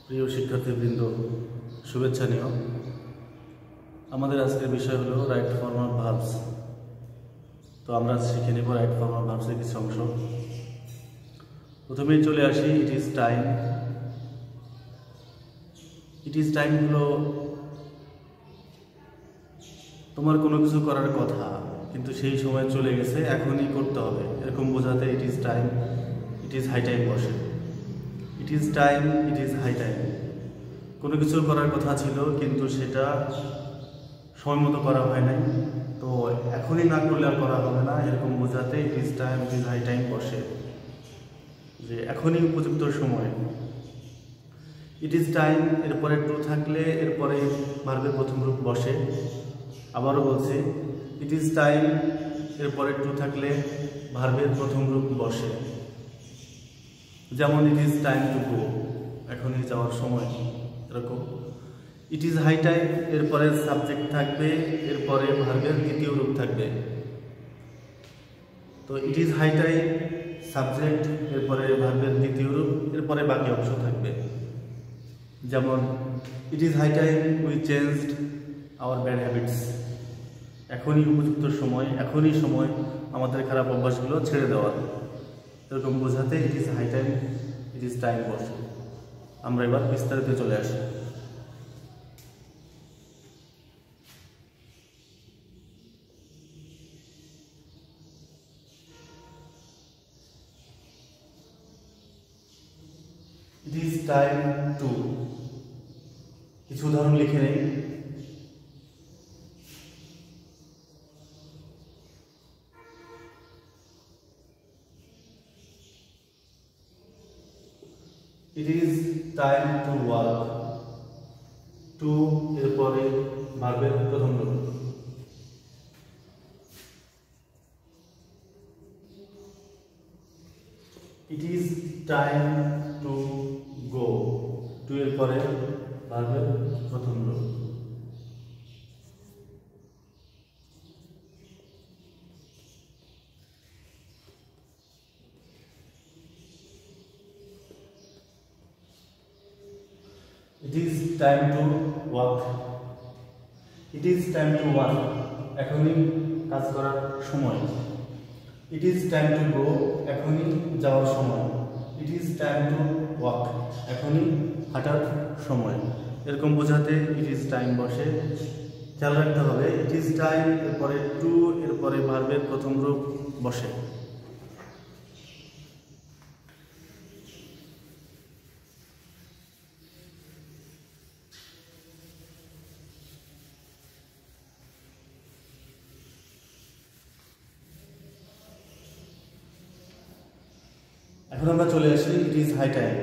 প্রিয় শিক্ষার্থীবৃন্দ, শুভেচ্ছা নিও। আমাদের আজকের বিষয় হলো রাইট ফর্ম অফ ভার্বস। তো আমরা শিখে নেব রাইট ফর্ম অফ ভার্বসের কিছু অংশ। প্রথমেই চলে আসি it is time. It is time হলো তোমার কোনো কিছু করার কথা, কিন্তু সেই সময় চলে গেছে, এখনই করতে হবে, এরকম বোঝাতে it is time, it is high time বসে। It is time, it is high time. কোনো কিছু করার কথা ছিল কিন্তু সেটা সময় মতো করা হয় নাই, তো এখনই না করলে আর করা হবে না, এরকম বোঝাতে it is time, it is high time বসে, যে এখনই উপযুক্ত সময়। ইট ইজ টাইম এরপরে টু থাকলে এরপরে ভার্বের প্রথম রূপ বসে। আবারও বলছি, ইট ইজ টাইম এরপরে টু থাকলে ভার্বের প্রথম রূপ বসে। যেমন it is time to go, এখনই যাওয়ার সময়, এরকম। ইট ইজ হাই টাইম এরপরে সাবজেক্ট থাকবে, এরপরে ভার্বের দ্বিতীয় রূপ থাকবে। তো it is high time subject, এরপরে ভার্বের দ্বিতীয় রূপ, এরপরে বাকি অংশ থাকবে। যেমন it is high time we changed our bad habits, এখনই উপযুক্ত সময়, এখনই সময় আমাদের খারাপ অভ্যাসগুলো ছেড়ে দেওয়ার, এরকম বোঝাতে it is high time, it is time বসে। আমরা এবার বিস্তারিত চলে আসি। ইট ইজ টাইম টু, কিছু উদাহরণ লিখে নেই। It is time to work, to এরপরে ভার্বের প্রথম রূপ। It is time to go, to এরপরে ভার্বের প্রথম রূপ। It is time to work. It is time to work, এখনই কাজ করার সময়। It is time to go, এখনই যাওয়ার সময়। It is time to walk, এখনই হাঁটার সময়, এরকম বোঝাতে it is time বসে। খেয়াল রাখতে হবে, it is time এরপরে to এরপরে ভার্বের প্রথম রূপ বসে। এখন আমরা চলে আসি ইট ইজ হাই টাইম।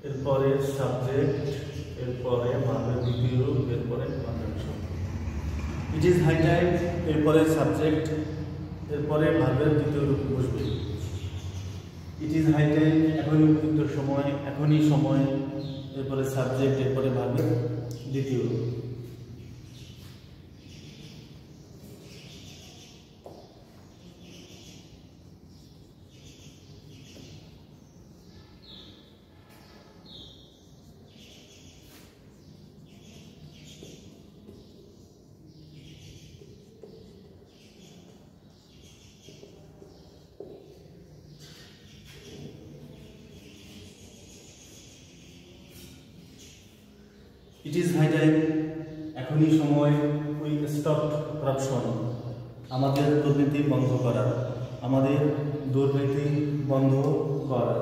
এরপরে সাবজেক্ট, এরপরে ভার্বের দ্বিতীয় রূপ, এরপরে conjunction. It is high time এরপরে সাবজেক্ট, এরপরে ভার্বের দ্বিতীয় রূপ বসবে। ইট ইজ হাই টাইম এখনই উপযুক্ত সময়, এখনই সময়, এরপরে সাবজেক্ট, এরপরে ভার্বের দ্বিতীয় রূপ। ইট ইজ হাই টাইম এখনই সময় উই স্টপ করাপশন, আমাদের দুর্নীতি বন্ধ করার, আমাদের দুর্নীতি বন্ধ করার।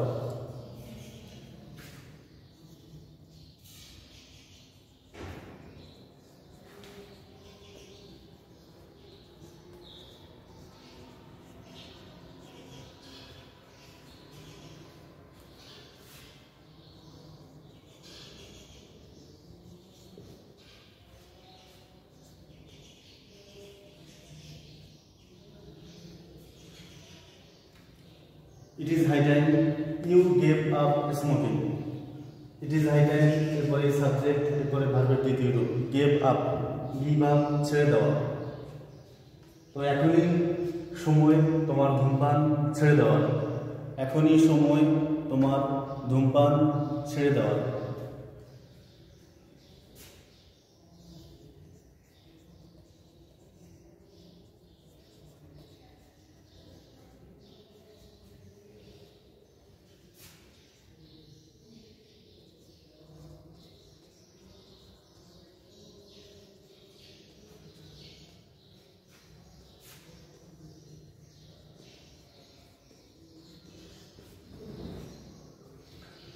It is high time you gave up smoking. It is high time এরপরে সাবজেক্ট, এরপরে ভার্বের দ্বিতীয় রূপ, gave up গিভ আপ ছেড়ে দেওয়া। তো এখনই সময় তোমার ধূমপান ছেড়ে দেওয়ার, এখনই সময় তোমার ধূমপান ছেড়ে দেওয়ার।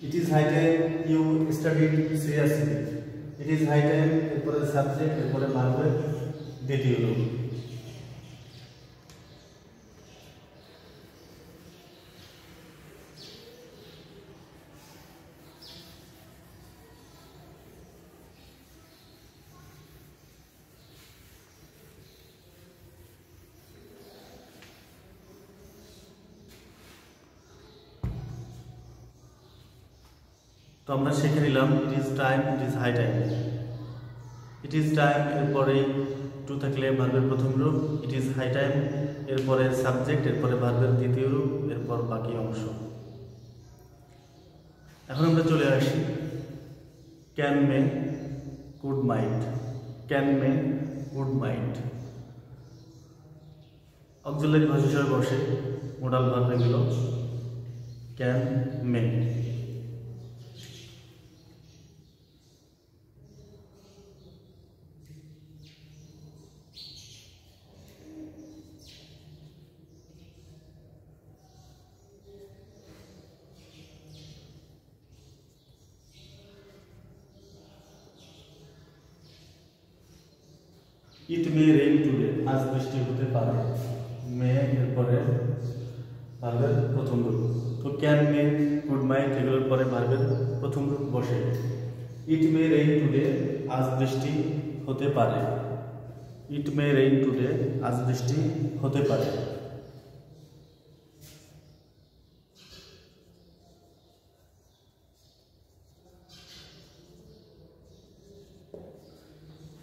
It is high time you studied seriously. It is high time এরপরে সাবজেক্ট, এরপরে ভার্বের দ্বিতীয় রূপ। তো আমরা শিখে নিলাম it is time, it is high time. It is time এরপরেই টু থাকলে ভার্বের প্রথম রূপ, ইট ইজ হাই টাইম এরপরে সাবজেক্ট, এরপরে ভার্বের দ্বিতীয় রূপ, এরপর বাকি অংশ। এখন আমরা চলে আসি can may could mite. Can may could mite auxiliary verb হিসেবে বসে, মোডাল ভার্ব এগুলো can May. It may rain today, আজ বৃষ্টি হতে পারে। মে এরপরে ভার্বের প্রথম রূপ। তো ক্যান মে কুড মাইট এগুলোর পরে ভার্বের প্রথম রূপ বসে। ইট মে রেইন টুডে, আজ বৃষ্টি হতে পারে। ইট মে রেইন টুডে, আজ বৃষ্টি হতে পারে।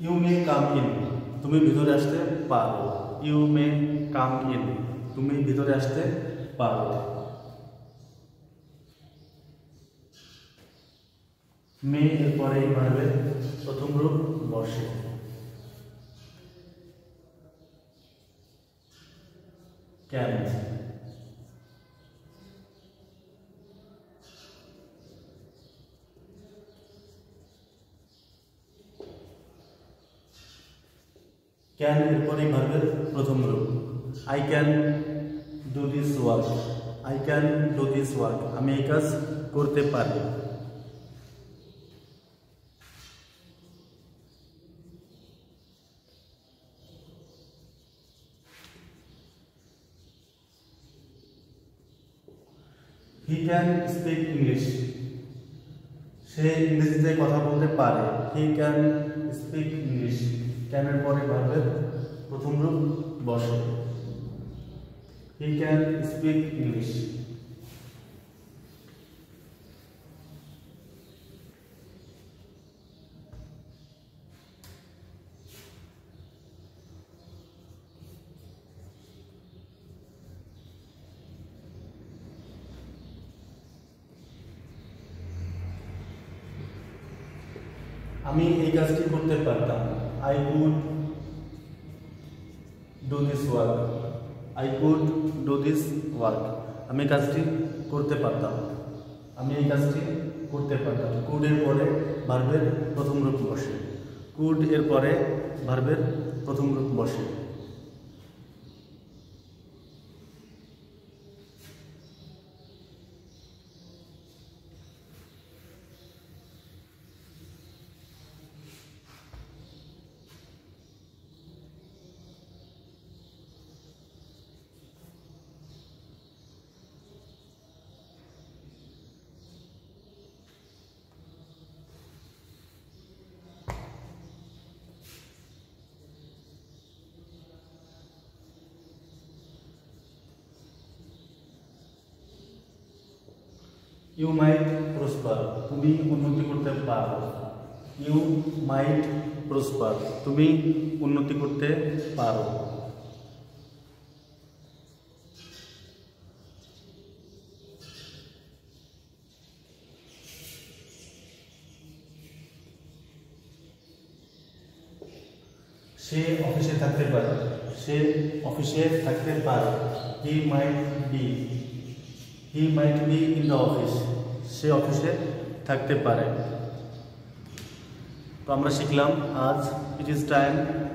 ইউ মে কাম ইন, তুমি ভিতরে আসতে পারো। ইউ মে কাম ইন, তুমি ভিতরে আসতে পারো। মে এরপরে এই ভার্বের প্রথম রূপ বসে। ক্যান ক্যান এরপরেই ভার্বের প্রথম রূপ। I can do this work. I can do this work, আমি এই কাজ করতে পারি। হি ক্যান স্পিক ইংলিশ, সে ইংরেজিতে কথা বলতে পারে। হি ক্যান স্পিক ইংলিশ, ক্যানের পরে ভার্বের প্রথম রূপ বসে। He can speak English. আমি এই কাজটি করতে পারতাম। I could do this work. I could do this work, আমি কাজটি করতে পারতাম। আমি এই কাজটি করতে পারতাম। কুড এর পরে ভার্বের প্রথম রূপ বসে। কুড এর পরে ভার্বের প্রথম রূপ বসে। You might prosper, তুমি উন্নতি করতে পারো। You might প্রসপার, তুমি উন্নতি করতে পারো। সে অফিসে থাকতে পারে, সে অফিসে থাকতে পারে। He might be in the office, সে অফিসে থাকতে পারে। তো আমরা শিখলাম আজ it is time,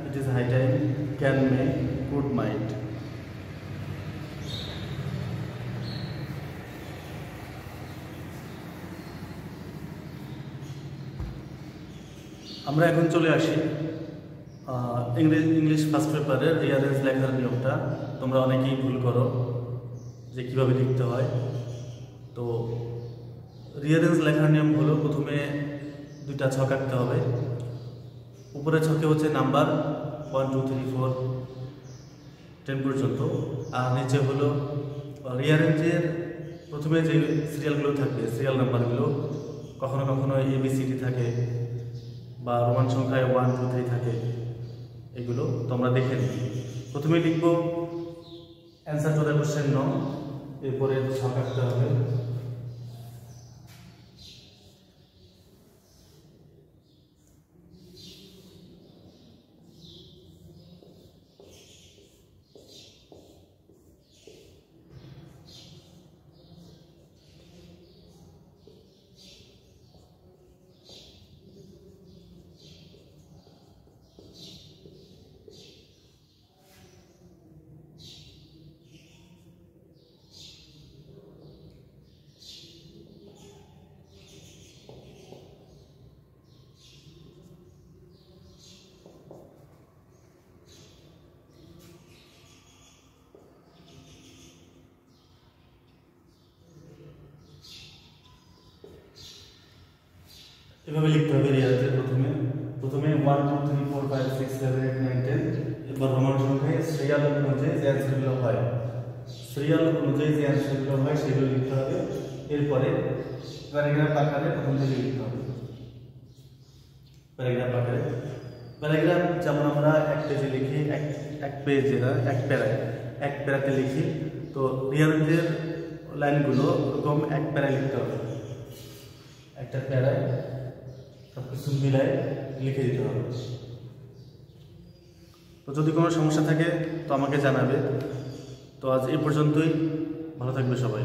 it is high time, can, may, could, might. আমরা এখন চলে আসি ইংলিশ ফার্স্ট পেপারের রিয়ারেঞ্জ লেখার নিয়মটা। তোমরা অনেকেই ভুল করো যে কীভাবে লিখতে হয়। তো রিয়ারেঞ্জ লেখার নিয়ম হলো, প্রথমে দুইটা ছক আঁকতে হবে। উপরের ছকে হচ্ছে নাম্বার 1 2 3 4 10 পর্যন্ত, আর নিচে হলো রিয়ারেঞ্জের প্রথমে যে সিরিয়ালগুলো থাকবে, সিরিয়াল নাম্বারগুলো কখনো কখনো ABCD থাকে বা রোমান সংখ্যায় 1 2 3 থাকে, এগুলো তোমরা দেখে নিই। প্রথমে লিখব অ্যান্সার টু দ্য কোশ্চেন ন, এরপরে ছক আঁকতে হবে। এভাবে লিখতে হবে রিয়ারেঞ্জের প্রথমে 1 2 3 4 5 6 7 8 9 10, এরপর রোমান সংখ্যায় সিরিয়াল অনুযায়ী যে অ্যান্সারগুলো হয় সেগুলো লিখতে হবে। এরপরে প্যারাগ্রাফ আকারে প্রথম থেকে লিখতে হবে। প্যারাগ্রাফ যেমন আমরা এক পেজে লিখি, এক পেজে না, এক প্যারাতে লিখি। তো রিয়ারেঞ্জের লাইনগুলো ওরকম এক প্যারায় লিখতে হবে, একটা প্যারায় সব কিছু মিলায় লিখে দিতে হবে। তো যদি কোনো সমস্যা থাকে তো আমাকে জানাবে। তো আজ এই পর্যন্তই, ভালো থাকবে সবাই।